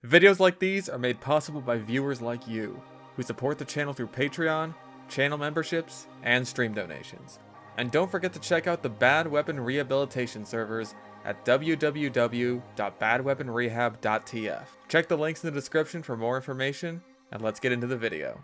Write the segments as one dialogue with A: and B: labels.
A: Videos like these are made possible by viewers like you, who support the channel through Patreon, channel memberships, and stream donations. And don't forget to check out the Bad Weapon Rehabilitation servers at www.badweaponrehab.tf. Check the links in the description for more information, and let's get into the video.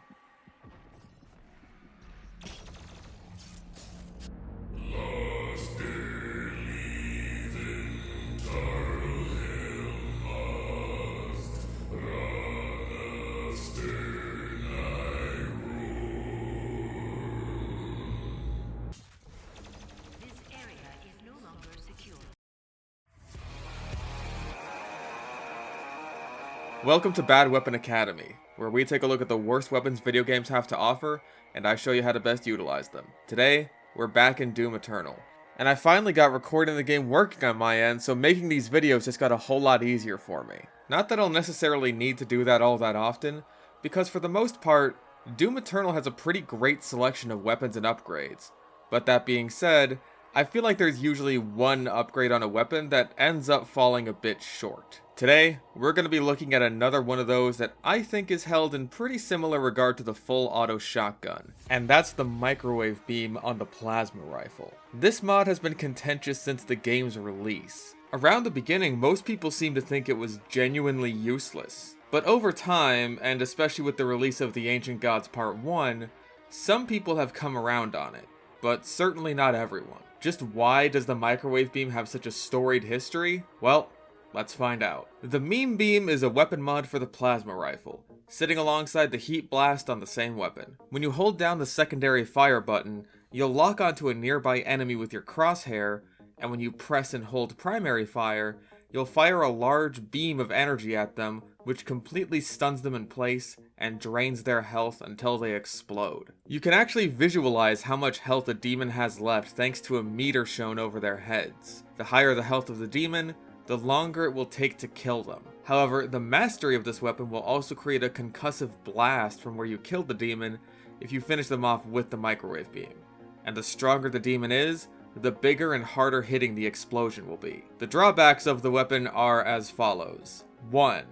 A: Welcome to Bad Weapon Academy, where we take a look at the worst weapons video games have to offer, and I show you how to best utilize them. Today, we're back in Doom Eternal. And I finally got recording the game working on my end, so making these videos just got a whole lot easier for me. Not that I'll necessarily need to do that all that often, because for the most part, Doom Eternal has a pretty great selection of weapons and upgrades. But that being said, I feel like there's usually one upgrade on a weapon that ends up falling a bit short. Today, we're going to be looking at another one of those that I think is held in pretty similar regard to the full auto shotgun, and that's the microwave beam on the plasma rifle. This mod has been contentious since the game's release. Around the beginning, most people seemed to think it was genuinely useless, but over time, and especially with the release of The Ancient Gods Part 1, some people have come around on it, but certainly not everyone. Just why does the microwave beam have such a storied history? Well, let's find out. The meme beam is a weapon mod for the plasma rifle, sitting alongside the heat blast on the same weapon. When you hold down the secondary fire button, you'll lock onto a nearby enemy with your crosshair, and when you press and hold primary fire, you'll fire a large beam of energy at them, which completely stuns them in place and drains their health until they explode. You can actually visualize how much health a demon has left thanks to a meter shown over their heads. The higher the health of the demon, the longer it will take to kill them. However, the mastery of this weapon will also create a concussive blast from where you killed the demon if you finish them off with the microwave beam. And the stronger the demon is, the bigger and harder hitting the explosion will be. The drawbacks of the weapon are as follows. 1.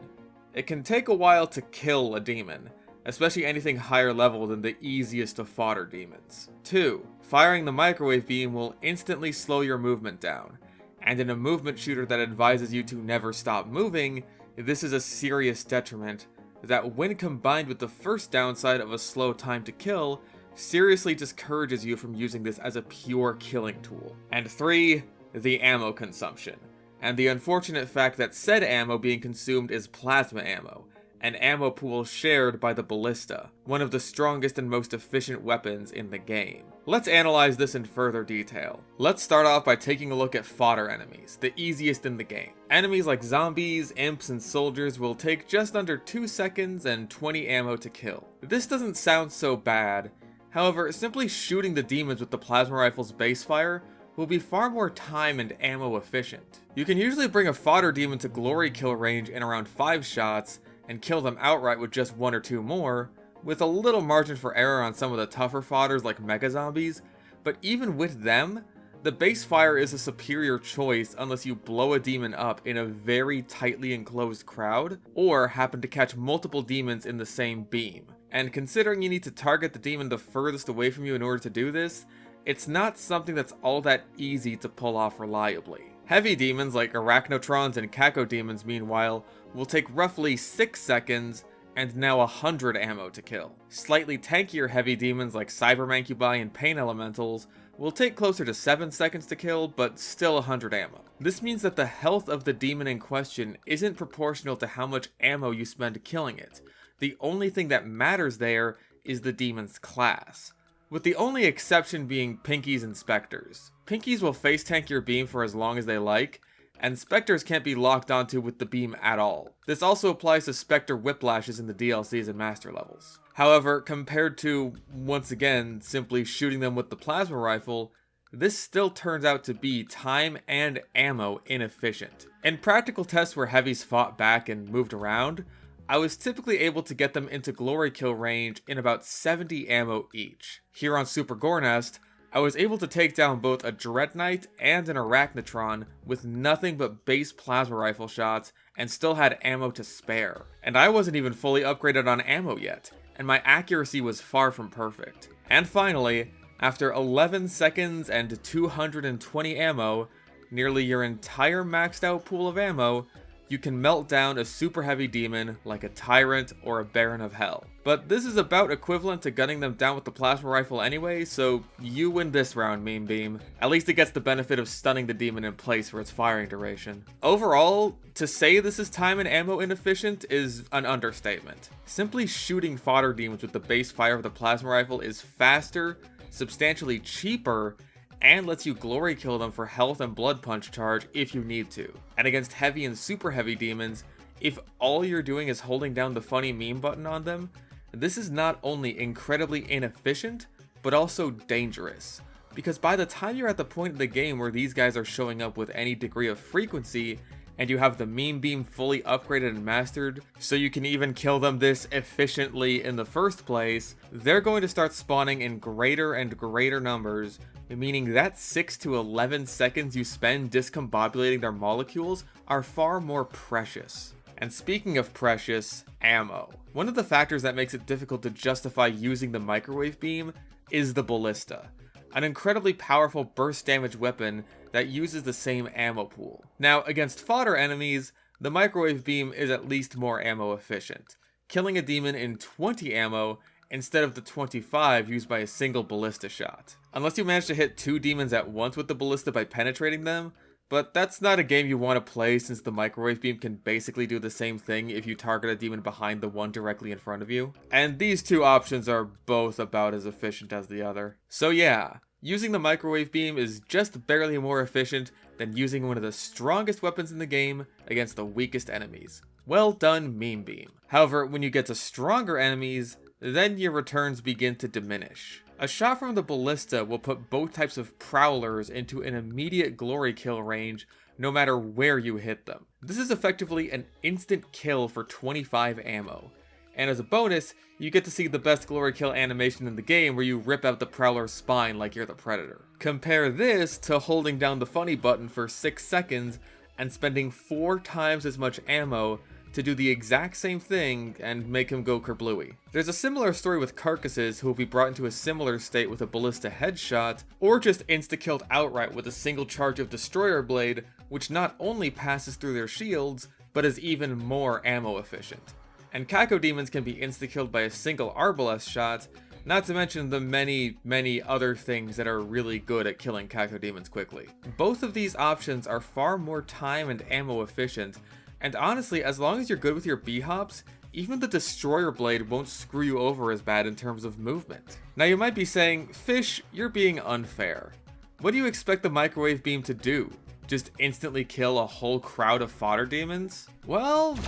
A: It can take a while to kill a demon, especially anything higher level than the easiest of fodder demons. 2. Firing the microwave beam will instantly slow your movement down, and in a movement shooter that advises you to never stop moving, this is a serious detriment that, when combined with the first downside of a slow time to kill, seriously discourages you from using this as a pure killing tool. And 3. The ammo consumption, and the unfortunate fact that said ammo being consumed is plasma ammo, an ammo pool shared by the ballista, one of the strongest and most efficient weapons in the game. Let's analyze this in further detail. Let's start off by taking a look at fodder enemies, the easiest in the game. Enemies like zombies, imps, and soldiers will take just under 2 seconds and 20 ammo to kill. This doesn't sound so bad. However, simply shooting the demons with the plasma rifle's base fire will be far more time and ammo efficient. You can usually bring a fodder demon to glory kill range in around 5 shots and kill them outright with just 1 or 2 more, with a little margin for error on some of the tougher fodders like mega zombies, but even with them, the base fire is a superior choice unless you blow a demon up in a very tightly enclosed crowd, or happen to catch multiple demons in the same beam. And considering you need to target the demon the furthest away from you in order to do this, it's not something that's all that easy to pull off reliably. Heavy demons like arachnotrons and cacodemons, meanwhile, will take roughly 6 seconds and now 100 ammo to kill. Slightly tankier heavy demons like cybermancubi and pain elementals will take closer to 7 seconds to kill, but still 100 ammo. This means that the health of the demon in question isn't proportional to how much ammo you spend killing it. The only thing that matters there is the demon's class, with the only exception being Pinkies and Spectres. Pinkies will face tank your beam for as long as they like, and Spectres can't be locked onto with the beam at all. This also applies to Spectre Whiplashes in the DLCs and Master levels. However, compared to, once again, simply shooting them with the plasma rifle, this still turns out to be time and ammo inefficient. In practical tests where heavies fought back and moved around, I was typically able to get them into glory kill range in about 70 ammo each. Here on Super Gornest, I was able to take down both a Dread Knight and an Arachnotron with nothing but base plasma rifle shots and still had ammo to spare. And I wasn't even fully upgraded on ammo yet, and my accuracy was far from perfect. And finally, after 11 seconds and 220 ammo, nearly your entire maxed out pool of ammo, you can melt down a super heavy demon like a Tyrant or a Baron of Hell. But this is about equivalent to gunning them down with the plasma rifle anyway, so you win this round, Meme Beam. At least it gets the benefit of stunning the demon in place for its firing duration. Overall, to say this is time and ammo inefficient is an understatement. Simply shooting fodder demons with the base fire of the plasma rifle is faster, substantially cheaper, and lets you glory kill them for health and blood punch charge if you need to. And against heavy and super heavy demons, if all you're doing is holding down the funny meme button on them, this is not only incredibly inefficient, but also dangerous. Because by the time you're at the point in the game where these guys are showing up with any degree of frequency, and you have the meme beam fully upgraded and mastered, so you can even kill them this efficiently in the first place, they're going to start spawning in greater and greater numbers, meaning that 6 to 11 seconds you spend discombobulating their molecules are far more precious. And speaking of precious, ammo. One of the factors that makes it difficult to justify using the microwave beam is the ballista, an incredibly powerful burst damage weapon that uses the same ammo pool. Now, against fodder enemies, the microwave beam is at least more ammo efficient, killing a demon in 20 ammo instead of the 25 used by a single ballista shot. Unless you manage to hit 2 demons at once with the ballista by penetrating them, but that's not a game you want to play since the microwave beam can basically do the same thing if you target a demon behind the one directly in front of you. And these two options are both about as efficient as the other. So yeah, using the microwave beam is just barely more efficient than using one of the strongest weapons in the game against the weakest enemies. Well done, Meme Beam. However, when you get to stronger enemies, then your returns begin to diminish. A shot from the ballista will put both types of prowlers into an immediate glory kill range no matter where you hit them. This is effectively an instant kill for 25 ammo. And as a bonus, you get to see the best glory kill animation in the game where you rip out the prowler's spine like you're the predator. Compare this to holding down the funny button for 6 seconds and spending 4 times as much ammo to do the exact same thing and make him go kerblooey. There's a similar story with carcasses who will be brought into a similar state with a ballista headshot, or just insta-killed outright with a single charge of Destroyer Blade, which not only passes through their shields, but is even more ammo efficient. And Cacodemons can be insta-killed by a single Arbalest shot, not to mention the many other things that are really good at killing Cacodemons quickly. Both of these options are far more time and ammo efficient, and honestly, as long as you're good with your B-hops, even the Destroyer Blade won't screw you over as bad in terms of movement. Now you might be saying, Fish, you're being unfair. What do you expect the microwave beam to do? Just instantly kill a whole crowd of fodder demons? Well,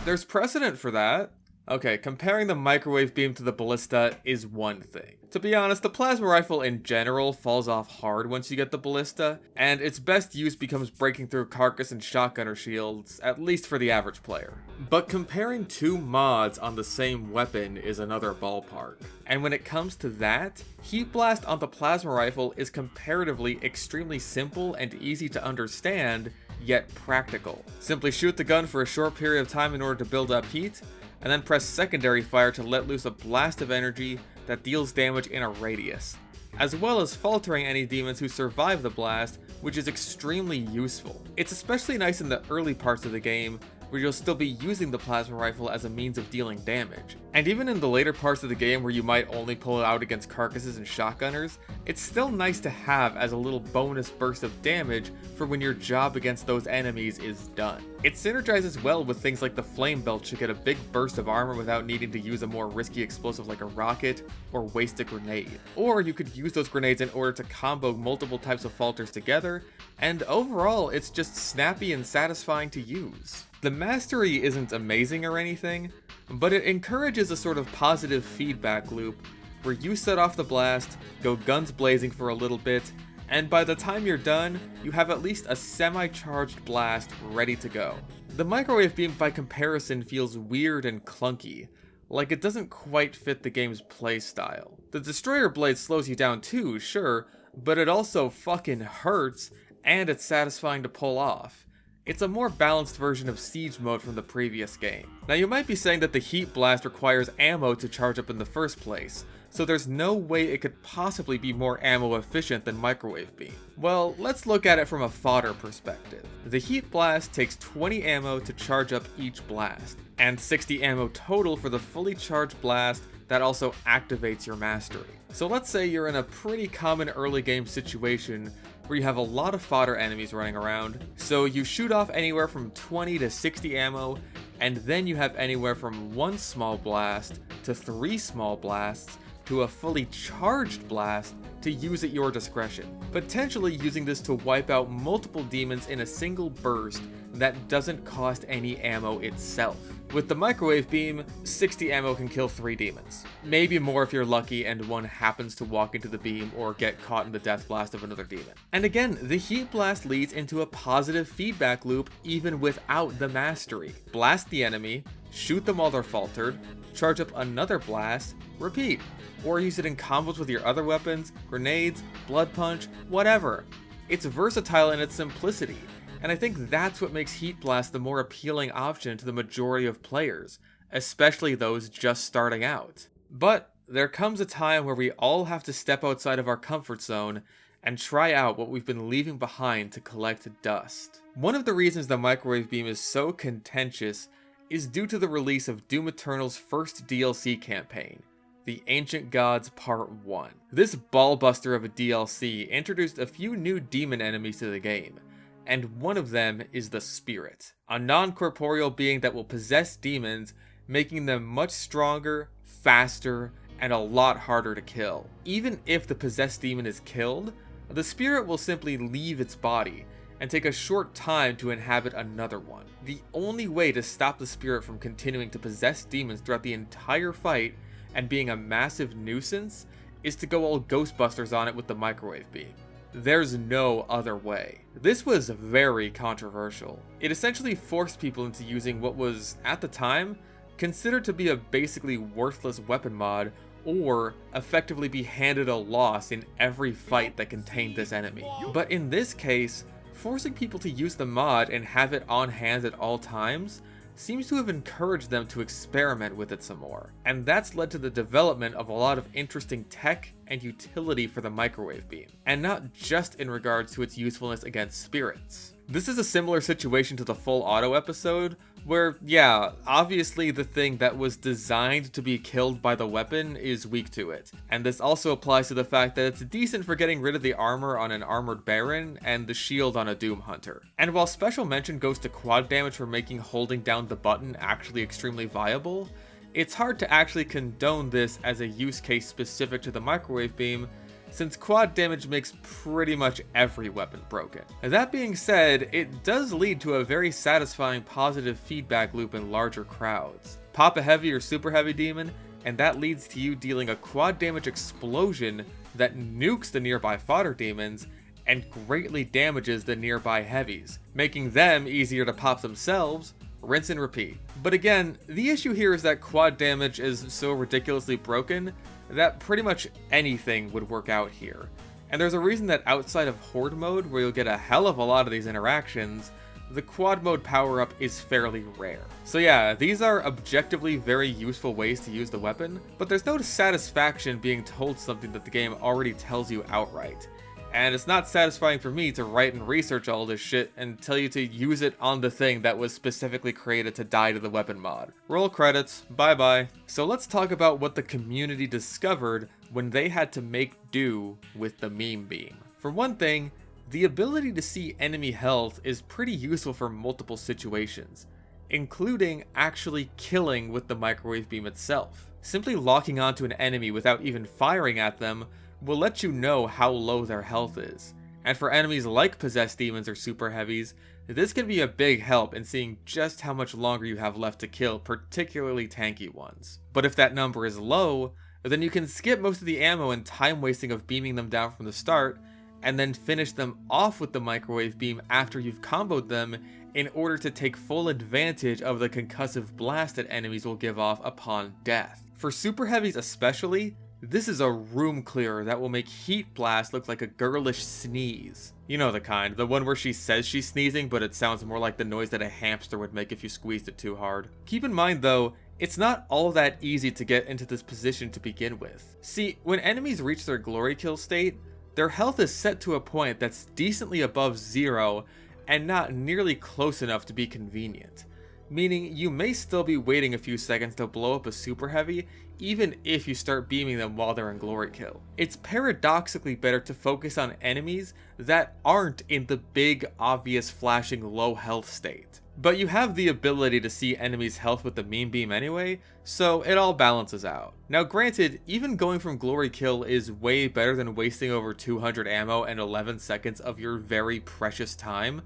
A: there's precedent for that. Okay, comparing the microwave beam to the ballista is one thing. To be honest, the plasma rifle in general falls off hard once you get the ballista, and its best use becomes breaking through carcass and shotgunner shields, at least for the average player. But comparing 2 mods on the same weapon is another ballpark. And when it comes to that, Heat Blast on the plasma rifle is comparatively extremely simple and easy to understand, yet practical. Simply shoot the gun for a short period of time in order to build up heat, and then press secondary fire to let loose a blast of energy that deals damage in a radius, as well as faltering any demons who survive the blast, which is extremely useful. It's especially nice in the early parts of the game, where you'll still be using the plasma rifle as a means of dealing damage. And even in the later parts of the game where you might only pull it out against carcasses and shotgunners, it's still nice to have as a little bonus burst of damage for when your job against those enemies is done. It synergizes well with things like the flame belt to get a big burst of armor without needing to use a more risky explosive like a rocket or waste a grenade. Or you could use those grenades in order to combo multiple types of falters together, and overall it's just snappy and satisfying to use. The mastery isn't amazing or anything, but it encourages a sort of positive feedback loop where you set off the blast, go guns blazing for a little bit, and by the time you're done, you have at least a semi-charged blast ready to go. The microwave beam by comparison feels weird and clunky, like it doesn't quite fit the game's playstyle. The Destroyer Blade slows you down too, sure, but it also fucking hurts, and it's satisfying to pull off. It's a more balanced version of Siege mode from the previous game. Now you might be saying that the Heat Blast requires ammo to charge up in the first place, so there's no way it could possibly be more ammo efficient than Microwave Beam. Well, let's look at it from a fodder perspective. The Heat Blast takes 20 ammo to charge up each blast, and 60 ammo total for the fully charged blast that also activates your mastery. So let's say you're in a pretty common early game situation where you have a lot of fodder enemies running around, so you shoot off anywhere from 20 to 60 ammo, and then you have anywhere from 1 small blast to 3 small blasts to a fully charged blast to use at your discretion, potentially using this to wipe out multiple demons in a single burst that doesn't cost any ammo itself. With the Microwave Beam, 60 ammo can kill 3 demons. Maybe more if you're lucky and one happens to walk into the beam or get caught in the death blast of another demon. And again, the Heat Blast leads into a positive feedback loop even without the mastery. Blast the enemy, shoot them while they're faltered, charge up another blast, repeat. Or use it in combos with your other weapons, grenades, blood punch, whatever. It's versatile in its simplicity, and I think that's what makes Heat Blast the more appealing option to the majority of players, especially those just starting out. But there comes a time where we all have to step outside of our comfort zone and try out what we've been leaving behind to collect dust. One of the reasons the Microwave Beam is so contentious is due to the release of Doom Eternal's first DLC campaign, The Ancient Gods Part 1. This ballbuster of a DLC introduced a few new demon enemies to the game, and one of them is the Spirit, a non-corporeal being that will possess demons, making them much stronger, faster, and a lot harder to kill. Even if the possessed demon is killed, the Spirit will simply leave its body and take a short time to inhabit another one. The only way to stop the Spirit from continuing to possess demons throughout the entire fight and being a massive nuisance is to go all Ghostbusters on it with the Microwave Beam. There's no other way. This was very controversial. It essentially forced people into using what was, at the time, considered to be a basically worthless weapon mod, or effectively be handed a loss in every fight that contained this enemy. But in this case, forcing people to use the mod and have it on hand at all times seems to have encouraged them to experiment with it some more. And that's led to the development of a lot of interesting tech and utility for the Microwave Beam, and not just in regards to its usefulness against spirits. This is a similar situation to the Full Auto episode, where, yeah, obviously the thing that was designed to be killed by the weapon is weak to it. And this also applies to the fact that it's decent for getting rid of the armor on an Armored Baron and the shield on a Doom Hunter. And while special mention goes to quad damage for making holding down the button actually extremely viable, it's hard to actually condone this as a use case specific to the Microwave Beam, since quad damage makes pretty much every weapon broken. That being said, it does lead to a very satisfying positive feedback loop in larger crowds. Pop a heavy or super heavy demon, and that leads to you dealing a quad damage explosion that nukes the nearby fodder demons and greatly damages the nearby heavies, making them easier to pop themselves. Rinse and repeat. But again, the issue here is that quad damage is so ridiculously broken that pretty much anything would work out here. And there's a reason that outside of Horde mode, where you'll get a hell of a lot of these interactions, the quad mode power-up is fairly rare. So yeah, these are objectively very useful ways to use the weapon, but there's no satisfaction being told something that the game already tells you outright. And it's not satisfying for me to write and research all this shit and tell you to use it on the thing that was specifically created to die to the weapon mod. Roll credits, bye bye. So let's talk about what the community discovered when they had to make do with the meme beam. For one thing, the ability to see enemy health is pretty useful for multiple situations, including actually killing with the Microwave Beam itself. Simply locking onto an enemy without even firing at them will let you know how low their health is. And for enemies like possessed demons or super heavies, this can be a big help in seeing just how much longer you have left to kill, particularly tanky ones. But if that number is low, then you can skip most of the ammo and time wasting of beaming them down from the start, and then finish them off with the Microwave Beam after you've comboed them in order to take full advantage of the concussive blast that enemies will give off upon death. For super heavies especially, this is a room clearer that will make Heat Blast look like a girlish sneeze. You know the kind, the one where she says she's sneezing, but it sounds more like the noise that a hamster would make if you squeezed it too hard. Keep in mind though, it's not all that easy to get into this position to begin with. See, when enemies reach their glory kill state, their health is set to a point that's decently above 0 and not nearly close enough to be convenient. Meaning you may still be waiting a few seconds to blow up a super heavy, even if you start beaming them while they're in glory kill. It's paradoxically better to focus on enemies that aren't in the big, obvious, flashing low health state. But you have the ability to see enemies' health with the mean beam anyway, so it all balances out. Now granted, even going from glory kill is way better than wasting over 200 ammo and 11 seconds of your very precious time,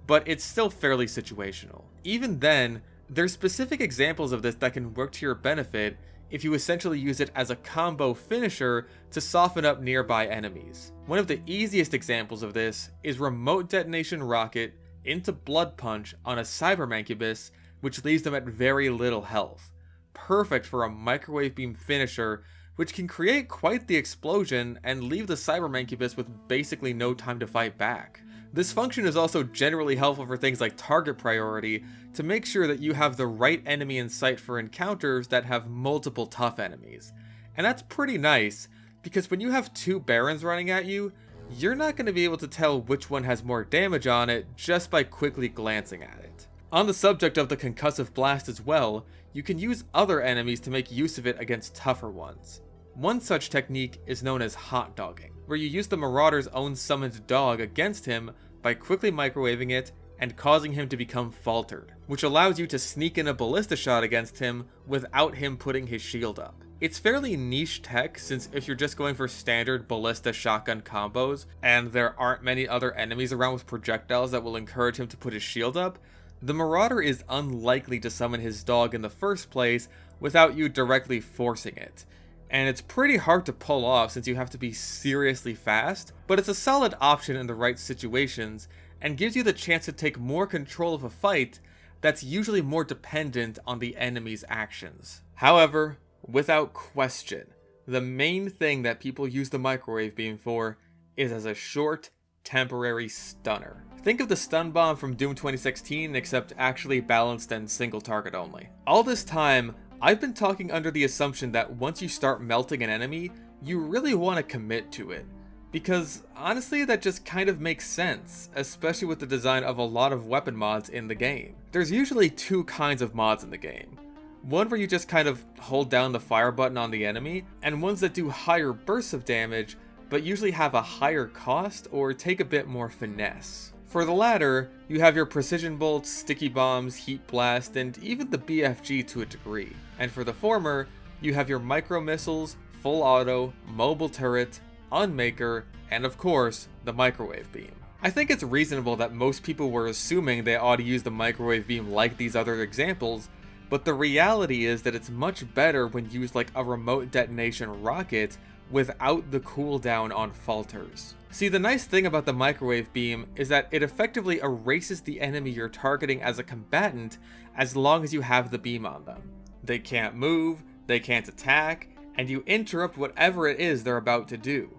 A: but it's still fairly situational. Even then, there's specific examples of this that can work to your benefit if you essentially use it as a combo finisher to soften up nearby enemies. One of the easiest examples of this is remote detonation rocket into Blood Punch on a Cybermancubus, which leaves them at very little health. Perfect for a microwave beam finisher, which can create quite the explosion and leave the Cybermancubus with basically no time to fight back. This function is also generally helpful for things like target priority to make sure that you have the right enemy in sight for encounters that have multiple tough enemies. And that's pretty nice, because when you have 2 Barons running at you, you're not going to be able to tell which one has more damage on it just by quickly glancing at it. On the subject of the concussive blast as well, you can use other enemies to make use of it against tougher ones. One such technique is known as hot dogging, where you use the Marauder's own summoned dog against him by quickly microwaving it and causing him to become faltered, which allows you to sneak in a ballista shot against him without him putting his shield up. It's fairly niche tech, since if you're just going for standard ballista shotgun combos and there aren't many other enemies around with projectiles that will encourage him to put his shield up, the Marauder is unlikely to summon his dog in the first place without you directly forcing it. And it's pretty hard to pull off since you have to be seriously fast, but it's a solid option in the right situations and gives you the chance to take more control of a fight that's usually more dependent on the enemy's actions. However, without question, the main thing that people use the microwave beam for is as a short, temporary stunner. Think of the stun bomb from Doom 2016, except actually balanced and single target only. All this time, I've been talking under the assumption that once you start melting an enemy, you really want to commit to it. Because honestly, that just kind of makes sense, especially with the design of a lot of weapon mods in the game. There's usually 2 kinds of mods in the game. One where you just kind of hold down the fire button on the enemy, and ones that do higher bursts of damage, but usually have a higher cost or take a bit more finesse. For the latter, you have your precision bolts, sticky bombs, heat blast, and even the BFG to a degree. And for the former, you have your micro missiles, full auto, mobile turret, unmaker, and of course, the microwave beam. I think it's reasonable that most people were assuming they ought to use the microwave beam like these other examples, but the reality is that it's much better when used like a remote detonation rocket without the cooldown on falters. See, the nice thing about the microwave beam is that it effectively erases the enemy you're targeting as a combatant as long as you have the beam on them. They can't move, they can't attack, and you interrupt whatever it is they're about to do.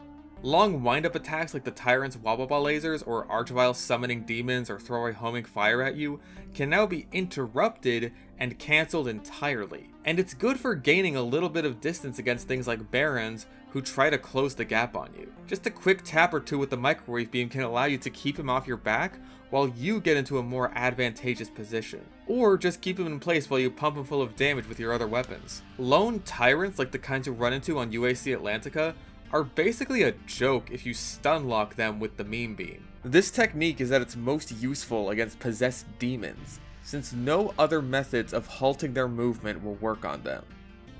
A: Long wind-up attacks like the Tyrant's Wobble Ball lasers or Archvile summoning demons or throwaway homing fire at you can now be interrupted and cancelled entirely. And it's good for gaining a little bit of distance against things like Barons who try to close the gap on you. Just a quick tap or two with the microwave beam can allow you to keep him off your back while you get into a more advantageous position. Or just keep him in place while you pump him full of damage with your other weapons. Lone Tyrants like the kinds you run into on UAC Atlantica are basically a joke if you stun lock them with the meme beam. This technique is at its most useful against possessed demons, since no other methods of halting their movement will work on them.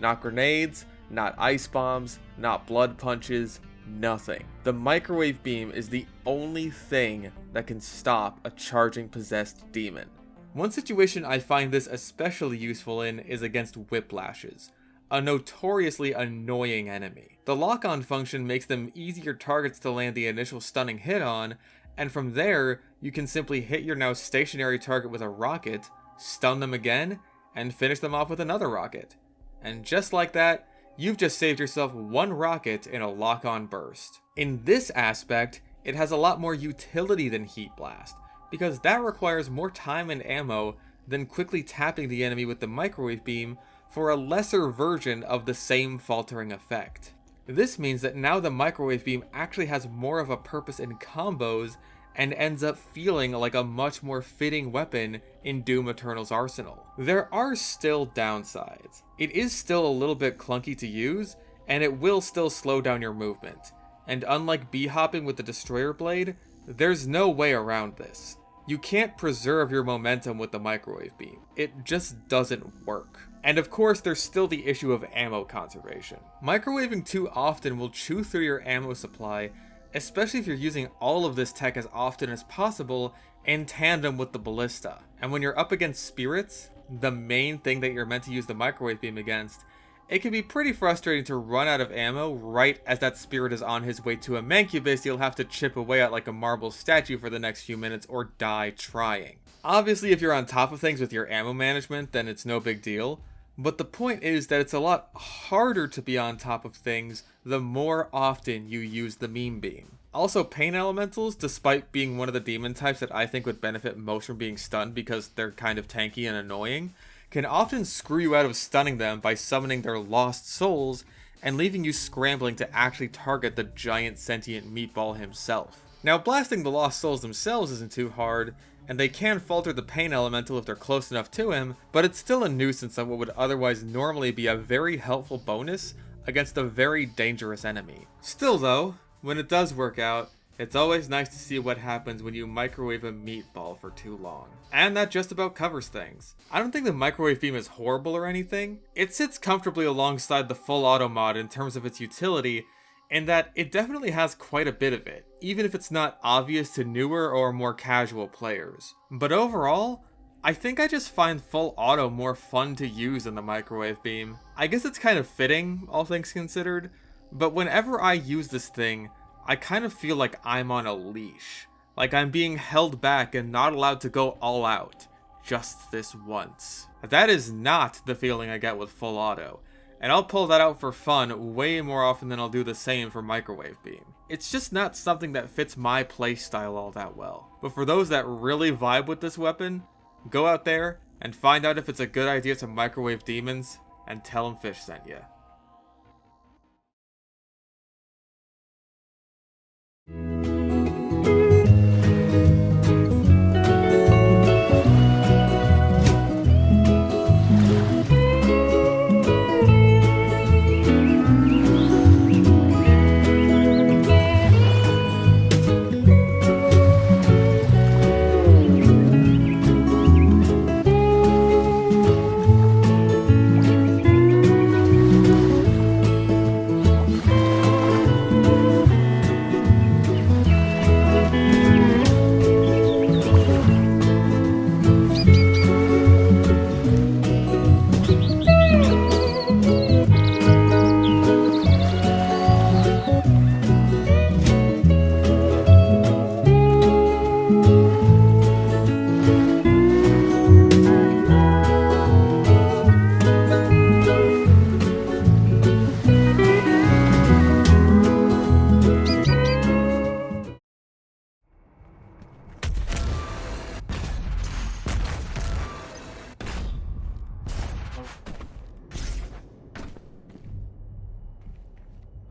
A: Not grenades, not ice bombs, not blood punches, nothing. The microwave beam is the only thing that can stop a charging possessed demon. One situation I find this especially useful in is against whiplashes, a notoriously annoying enemy. The lock-on function makes them easier targets to land the initial stunning hit on, And from there, you can simply hit your now stationary target with a rocket, stun them again, and finish them off with another rocket. And just like that, you've just saved yourself one rocket in a lock-on burst. In this aspect, it has a lot more utility than Heat Blast, because that requires more time and ammo than quickly tapping the enemy with the microwave beam for a lesser version of the same faltering effect. This means that now the microwave beam actually has more of a purpose in combos and ends up feeling like a much more fitting weapon in Doom Eternal's arsenal. There are still downsides. It is still a little bit clunky to use, and it will still slow down your movement. And unlike B-hopping with the Destroyer Blade, there's no way around this. You can't preserve your momentum with the microwave beam. It just doesn't work. And of course, there's still the issue of ammo conservation. Microwaving too often will chew through your ammo supply, especially if you're using all of this tech as often as possible in tandem with the ballista. And when you're up against spirits, the main thing that you're meant to use the microwave beam against, it can be pretty frustrating to run out of ammo right as that spirit is on his way to a mancubus you'll have to chip away at like a marble statue for the next few minutes or die trying. Obviously, if you're on top of things with your ammo management, then it's no big deal. But the point is that it's a lot harder to be on top of things the more often you use the meme beam. Also, pain elementals, despite being one of the demon types that I think would benefit most from being stunned because they're kind of tanky and annoying, can often screw you out of stunning them by summoning their lost souls and leaving you scrambling to actually target the giant sentient meatball himself. Now, blasting the lost souls themselves isn't too hard, and they can falter the pain elemental if they're close enough to him, but it's still a nuisance on what would otherwise normally be a very helpful bonus against a very dangerous enemy. Still though, when it does work out, it's always nice to see what happens when you microwave a meatball for too long. And that just about covers things. I don't think the microwave beam is horrible or anything. It sits comfortably alongside the full auto mod in terms of its utility, in that it definitely has quite a bit of it, even if it's not obvious to newer or more casual players. But overall, I think I just find full auto more fun to use than the microwave beam. I guess it's kind of fitting, all things considered, but whenever I use this thing, I kind of feel like I'm on a leash. Like I'm being held back and not allowed to go all out. Just this once. That is not the feeling I get with full auto. And I'll pull that out for fun way more often than I'll do the same for microwave beam. It's just not something that fits my playstyle all that well. But for those that really vibe with this weapon, go out there and find out if it's a good idea to microwave demons and tell them Fish sent ya.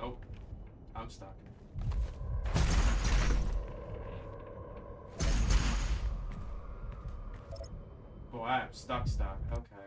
A: Oh, I'm stuck. Oh, I'm stuck. Okay.